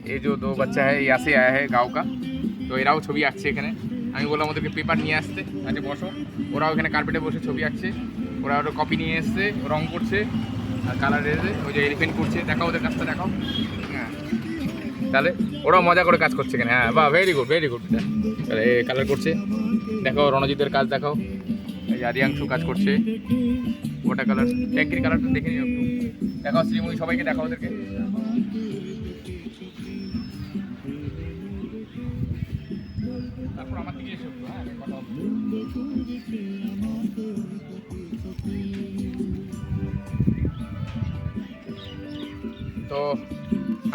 ये जो दो बच्चा है यहाँ से आया है गाँव का, তো এরাও ছবি আঁকছে এখানে। আমি বললাম ওদেরকে পেপার নিয়ে আসতে, আচ্ছা বসো। ওরাও এখানে কার্পেটে বসে ছবি আঁকছে। ওরা ওটা কপি নিয়ে এসছে, রং করছে আর কালার এসে ওই যে এলিফেন্ট করছে। দেখাও ওদের কাজটা দেখাও। হ্যাঁ, তাহলে ওরাও মজা করে কাজ করছে এখানে। হ্যাঁ, বাহ, ভেরি গুড ভেরি গুড। তাহলে কালার করছে, দেখাও রণজিতের কাজ দেখাও। এই আদিয়াংশু কাজ করছে ওটা কালার, ট্যাঙ্কির কালারটা দেখে নিও একটু। দেখাও শ্রীময়ী, সবাইকে দেখাও ওদেরকে। তারপর আমার দিকে এসে কথা হবে। তো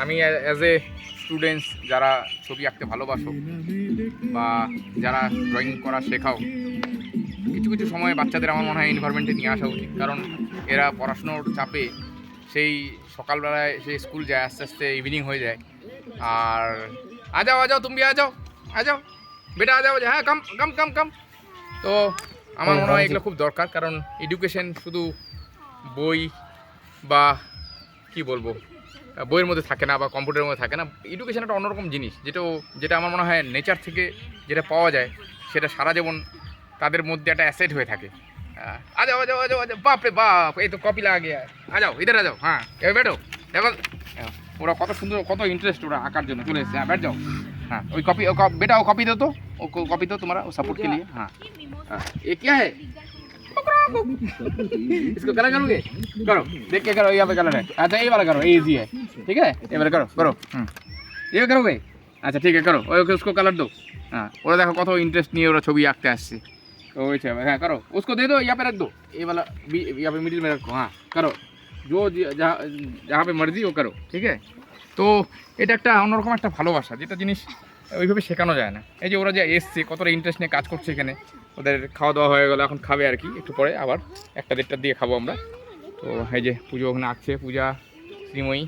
আমি অ্যাজ এ স্টুডেন্টস যারা ছবি আঁকতে ভালোবাসো বা যারা ড্রয়িং করা শেখাও, কিছু কিছু সময় বাচ্চাদের আমার মনে হয় এনভায়রনমেন্টে নিয়ে আসা উচিত। কারণ এরা পড়াশোনার চাপে সেই সকালবেলায় সেই স্কুল যায়, আস্তে আস্তে ইভিনিং হয়ে যায়। আর আ যাও তুমি আ যাও বেটা, আ যাও। হ্যাঁ, কাম কাম কাম কাম। তো আমার মনে হয় এগুলো খুব দরকার। কারণ এডুকেশন শুধু বই বা কি বলবো বইয়ের মধ্যে থাকে না বা কম্পিউটারের মধ্যে থাকে না। এডুকেশন একটা অন্যরকম জিনিস, যেটা আমার মনে হয় নেচার থেকে যেটা পাওয়া যায় সেটা সারা জীবন তাদের মধ্যে একটা অ্যাসেট হয়ে থাকে। আ যাও বাপ রে বাপ, এই তো কপি লাগা গিয়া। আ যাও ইধার আ যাও। হ্যাঁ, এবার বেটো। দেখো ওরা কত সুন্দর, কত ইন্টারেস্ট ওরা আঁকার জন্য চলে এসেছে। হ্যাঁ, बैठ जाओ। हाँ वही कॉपी बेटा, वो कॉपी दो तो, वो कॉपी दो तुम्हारा, वो सपोर्ट के लिए। हाँ ये क्या है? इसको कलर करोगे? करो, देख के करो। यहाँ पे कलर है। अच्छा ये वाला करो, ये इजी है। ठीक है, ये वाला करो। ये करोगे? अच्छा ठीक है, करो। ओके, उसको कलर दो। हाँ, ওরা দেখো কত ইন্টারেস্ট নিয়ে ওরা ছবি আঁকতে আসছে। तो वैसे हाँ करो, उसको दे दो, यहाँ पे रख दो। ये वाला यहाँ पे मिडिल में रखो। हाँ करो, जो जहाँ पे मर्जी वो करो। ठीक है, তো এটা একটা অন্যরকম একটা ভালোবাসা, যেটা জিনিস ওইভাবে শেখানো যায় না। এই যে ওরা যে এসছে কতটা ইন্টারেস্ট নিয়ে কাজ করছে এখানে। ওদের খাওয়া দাওয়া হয়ে গেলো, এখন খাবে আর কি, একটু পরে আবার 1টা 1:30 দিয়ে খাবো আমরা। তো এই যে পুজো ওখানে আসছে, পূজা, শ্রীময়ী।